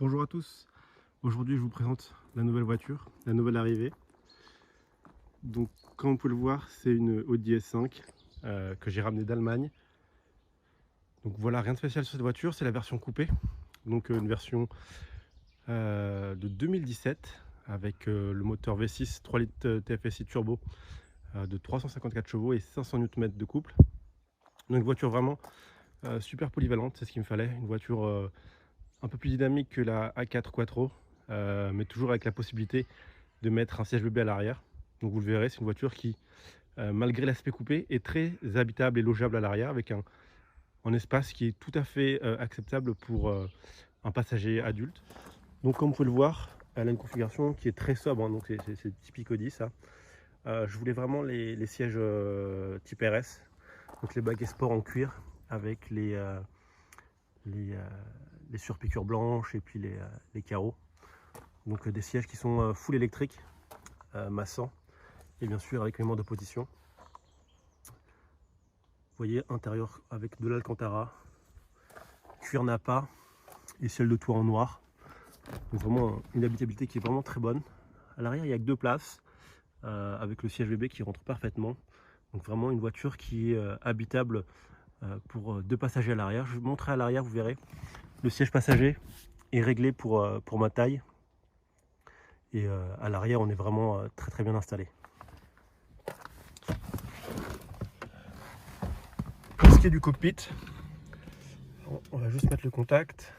Bonjour à tous, aujourd'hui je vous présente la nouvelle voiture, la nouvelle arrivée. Donc comme vous pouvez le voir, c'est une Audi S5 que j'ai ramenée d'Allemagne. Donc voilà, rien de spécial sur cette voiture, c'est la version coupée. Donc une version de 2017 avec le moteur V6 3 litres TFSI turbo de 354 chevaux et 500 Nm de couple. Donc une voiture vraiment super polyvalente, c'est ce qu'il me fallait. Une voiture un peu plus dynamique que la A4 Quattro, mais toujours avec la possibilité de mettre un siège bébé à l'arrière. Donc vous le verrez, c'est une voiture qui, malgré l'aspect coupé, est très habitable et logeable à l'arrière, avec un espace qui est tout à fait acceptable pour un passager adulte. Donc comme vous pouvez le voir, elle a une configuration qui est très sobre, hein, donc c'est typique Audi ça. Je voulais vraiment les sièges type RS, donc les baguettes sport en cuir avec les surpiqûres blanches et puis les carreaux. Donc des sièges qui sont full électriques, massants, et bien sûr avec mémoire de position. Vous voyez, intérieur avec de l'Alcantara, cuir Napa et ciel de toit en noir. Donc vraiment une habitabilité qui est vraiment très bonne. À l'arrière, il n'y a que 2 places, avec le siège bébé qui rentre parfaitement. Donc vraiment une voiture qui est habitable pour 2 passagers à l'arrière. Je vais vous montrer à l'arrière, vous verrez. Le siège passager est réglé pour ma taille. Et à l'arrière, on est vraiment très bien installé. Pour ce qui est du cockpit, on va juste mettre le contact.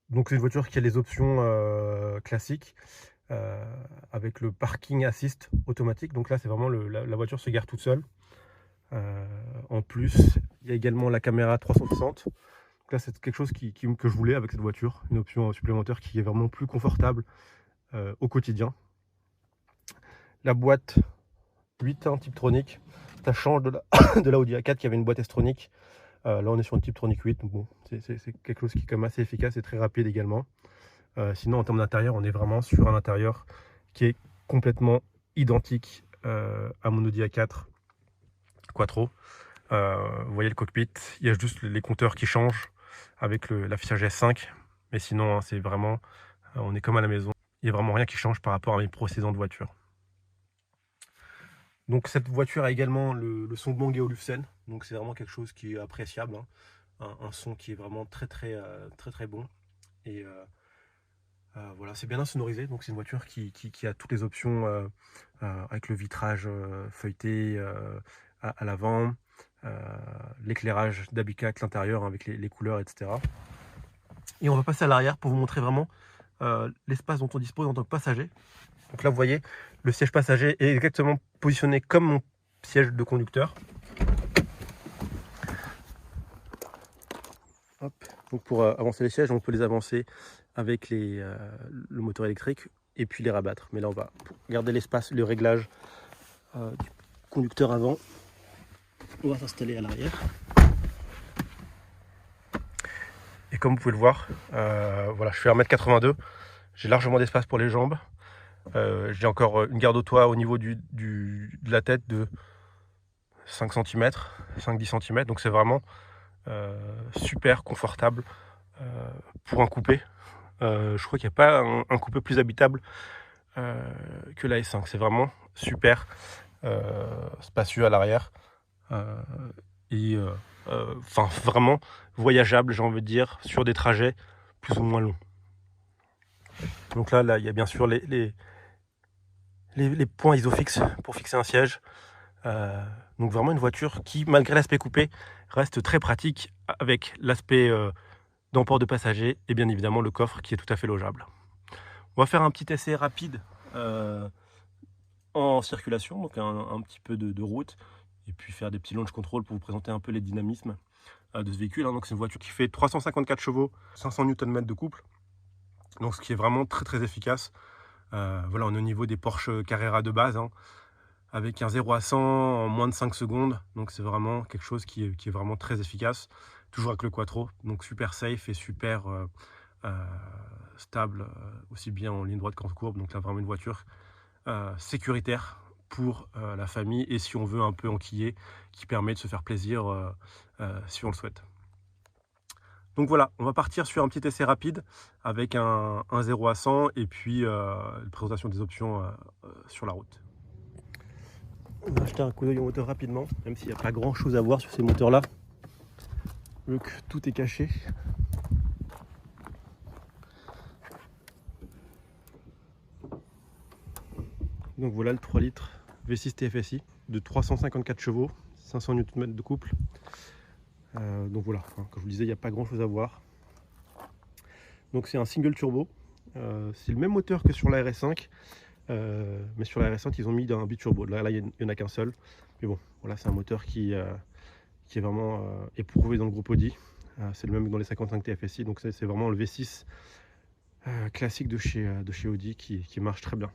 Donc c'est une voiture qui a les options classiques avec le parking assist automatique. Donc là c'est vraiment la voiture se gare toute seule. En plus il y a également la caméra 360. Donc là c'est quelque chose que je voulais avec cette voiture, une option supplémentaire qui est vraiment plus confortable au quotidien. La boîte 8 Tiptronic, ça change de la Audi A4 qui avait une boîte S-Tronic. Là on est sur une Tiptronic 8, donc bon, c'est quelque chose qui est quand même assez efficace et très rapide également. Sinon en termes d'intérieur, on est vraiment sur un intérieur qui est complètement identique à mon Audi A4 Quattro. Vous voyez le cockpit, il y a juste les compteurs qui changent avec l'affichage S5, mais sinon hein, c'est vraiment, on est comme à la maison. Il n'y a vraiment rien qui change par rapport à mes précédentes voitures. Donc cette voiture a également le son Bang & Olufsen, donc c'est vraiment quelque chose qui est appréciable, hein. Un son qui est vraiment très bon. Et voilà, c'est bien insonorisé, donc c'est une voiture qui a toutes les options avec le vitrage feuilleté à l'avant, l'éclairage d'Abicat l'intérieur avec les couleurs, etc. Et on va passer à l'arrière pour vous montrer vraiment l'espace dont on dispose en tant que passager. Donc là, vous voyez, le siège passager est exactement positionné comme mon siège de conducteur. Hop. Donc pour avancer les sièges, on peut les avancer avec le moteur électrique et puis les rabattre. Mais là, on va garder l'espace, le réglage du conducteur avant. On va s'installer à l'arrière. Et comme vous pouvez le voir, voilà, je fais 1m82. J'ai largement d'espace pour les jambes. J'ai encore une garde au toit au niveau de la tête de 5 cm, 5-10 cm. Donc c'est vraiment super confortable pour un coupé. Je crois qu'il n'y a pas un coupé plus habitable que la S5. C'est vraiment super spacieux à l'arrière. Et vraiment voyageable, j'ai envie de dire, sur des trajets plus ou moins longs. Donc là il y a bien sûr les points isofixes pour fixer un siège. Donc vraiment une voiture qui, malgré l'aspect coupé, reste très pratique avec l'aspect d'emport de passagers et bien évidemment le coffre qui est tout à fait logeable. On va faire un petit essai rapide en circulation, donc un petit peu de route, et puis faire des petits launch control pour vous présenter un peu les dynamismes de ce véhicule. Donc c'est une voiture qui fait 354 chevaux, 500 Nm de couple, donc ce qui est vraiment très efficace. Voilà, on est au niveau des Porsche Carrera de base, hein, avec un 0 à 100 en moins de 5 secondes, donc c'est vraiment quelque chose qui est vraiment très efficace, toujours avec le Quattro, donc super safe et super stable, aussi bien en ligne droite qu'en courbe. Donc là vraiment une voiture sécuritaire pour la famille et si on veut un peu enquiller, qui permet de se faire plaisir si on le souhaite. Donc voilà, on va partir sur un petit essai rapide avec un 0 à 100 et puis une présentation des options sur la route. On va jeter un coup d'œil au moteur rapidement, même s'il n'y a pas grand chose à voir sur ces moteurs-là, vu que tout est caché. Donc voilà le 3 litres V6 TFSI de 354 chevaux, 500 Nm de couple. Donc voilà, comme je vous disais, il n'y a pas grand chose à voir. Donc c'est un single turbo. C'est le même moteur que sur la RS5, mais sur la RS5 ils ont mis un biturbo. Là il n'y en a qu'un seul. Mais bon, voilà, c'est un moteur qui est vraiment éprouvé dans le groupe Audi. C'est le même que dans les 55 TFSI, donc c'est vraiment le V6 classique de chez Audi qui marche très bien.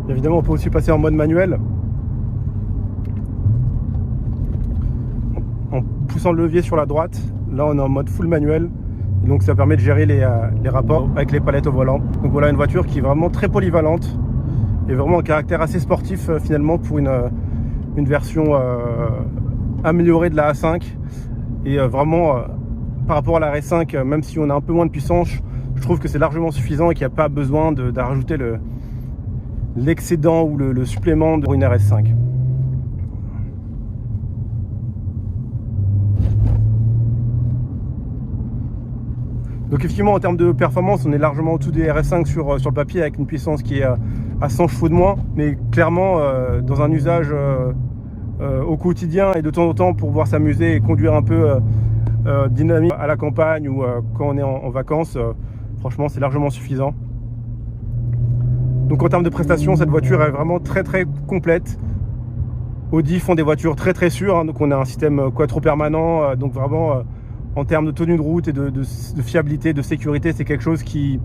Évidemment, on peut aussi passer en mode manuel en poussant le levier sur la droite. Là, on est en mode full manuel, et donc ça permet de gérer les rapports avec les palettes au volant. Donc voilà une voiture qui est vraiment très polyvalente et vraiment un caractère assez sportif finalement pour une version améliorée de la A5. Et vraiment, par rapport à la RS5, même si on a un peu moins de puissance, je trouve que c'est largement suffisant et qu'il n'y a pas besoin de rajouter l'excédent ou le supplément pour une RS5. Donc effectivement, en termes de performance, on est largement au-dessus des RS5 sur le papier, avec une puissance qui est à 100 chevaux de moins, mais clairement dans un usage au quotidien et de temps en temps pour pouvoir s'amuser et conduire un peu dynamique à la campagne ou quand on est en vacances, franchement c'est largement suffisant. Donc en termes de prestations, cette voiture est vraiment très très complète. Audi font des voitures très très sûres, hein, donc on a un système quattro permanent, donc vraiment en termes de tenue de route et de fiabilité, de sécurité, c'est quelque chose qui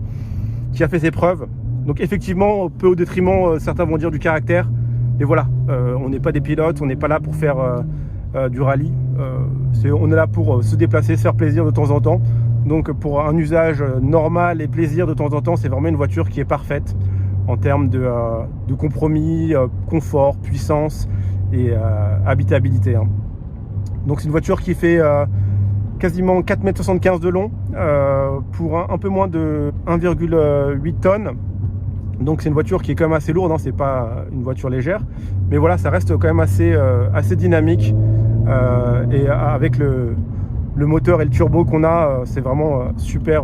a fait ses preuves. Donc effectivement, peu au détriment, certains vont dire, du caractère. Et voilà, on n'est pas des pilotes, on n'est pas là pour faire du rallye. On est là pour se déplacer, se faire plaisir de temps en temps. Donc pour un usage normal et plaisir de temps en temps, c'est vraiment une voiture qui est parfaite en termes de compromis, confort, puissance et habitabilité. Hein. Donc c'est une voiture qui fait quasiment 4,75 m de long pour un peu moins de 1,8 tonnes. Donc c'est une voiture qui est quand même assez lourde, hein, c'est pas une voiture légère, mais voilà, ça reste quand même assez dynamique et avec le moteur et le turbo qu'on a, c'est vraiment super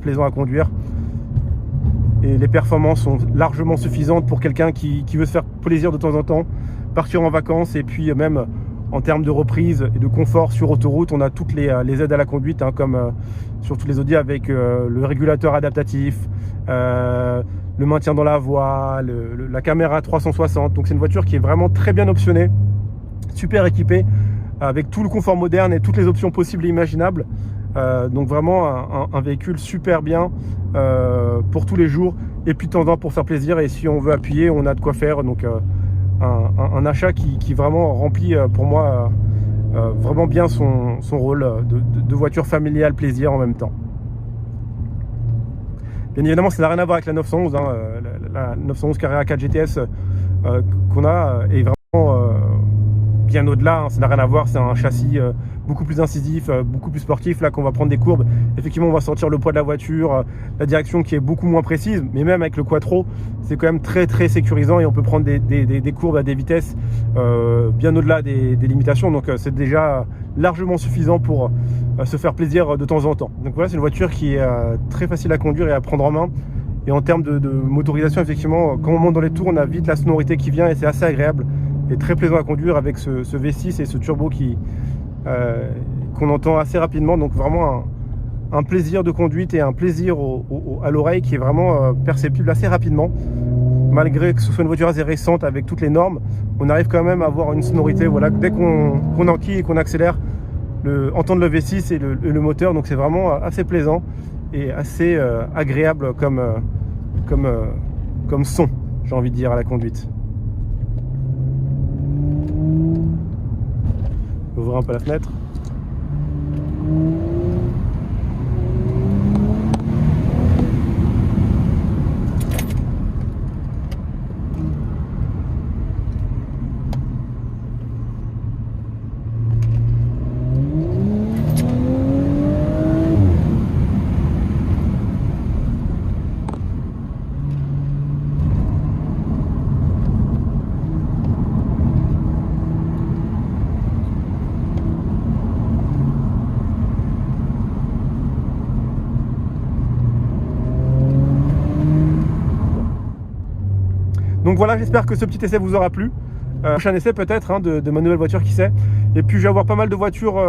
plaisant à conduire. Et les performances sont largement suffisantes pour quelqu'un qui veut se faire plaisir de temps en temps, partir en vacances, et puis même en termes de reprise et de confort sur autoroute, on a toutes les aides à la conduite, hein, comme sur tous les Audi, avec le régulateur adaptatif, le maintien dans la voie, la caméra 360. Donc c'est une voiture qui est vraiment très bien optionnée, super équipée, avec tout le confort moderne et toutes les options possibles et imaginables. Donc vraiment un véhicule super bien pour tous les jours et puis de temps en temps pour faire plaisir, et si on veut appuyer on a de quoi faire. Donc un achat qui vraiment remplit pour moi vraiment bien son rôle de voiture familiale plaisir en même temps. Bien évidemment ça n'a rien à voir avec la 911, hein, la 911 Carrera 4 GTS qu'on a est vraiment bien au-delà, hein, ça n'a rien à voir, c'est un châssis beaucoup plus incisif, beaucoup plus sportif. Là qu'on va prendre des courbes, effectivement on va sentir le poids de la voiture, la direction qui est beaucoup moins précise, mais même avec le quattro c'est quand même très très sécurisant et on peut prendre des courbes à des vitesses bien au-delà des limitations, donc c'est déjà largement suffisant pour se faire plaisir de temps en temps. Donc voilà, c'est une voiture qui est très facile à conduire et à prendre en main, et en termes de motorisation, effectivement quand on monte dans les tours on a vite la sonorité qui vient et c'est assez agréable et très plaisant à conduire avec ce V6 et ce turbo qu'on entend assez rapidement. Donc vraiment un plaisir de conduite et un plaisir à l'oreille qui est vraiment perceptible assez rapidement. Malgré que ce soit une voiture assez récente avec toutes les normes, on arrive quand même à avoir une sonorité. Voilà, dès qu'on enquille et qu'on accélère, entendre le V6 et le moteur. Donc c'est vraiment assez plaisant et assez agréable comme son, j'ai envie de dire, à la conduite. Ouvrir un peu la fenêtre. Donc voilà, j'espère que ce petit essai vous aura plu. Prochain essai peut-être hein, de ma nouvelle voiture, qui sait. Et puis je vais avoir pas mal de voitures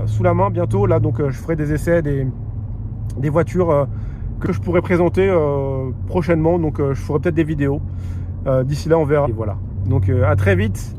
sous la main bientôt là, donc je ferai des essais des voitures que je pourrais présenter prochainement. Donc je ferai peut-être des vidéos. D'ici là on verra. Et voilà. Donc à très vite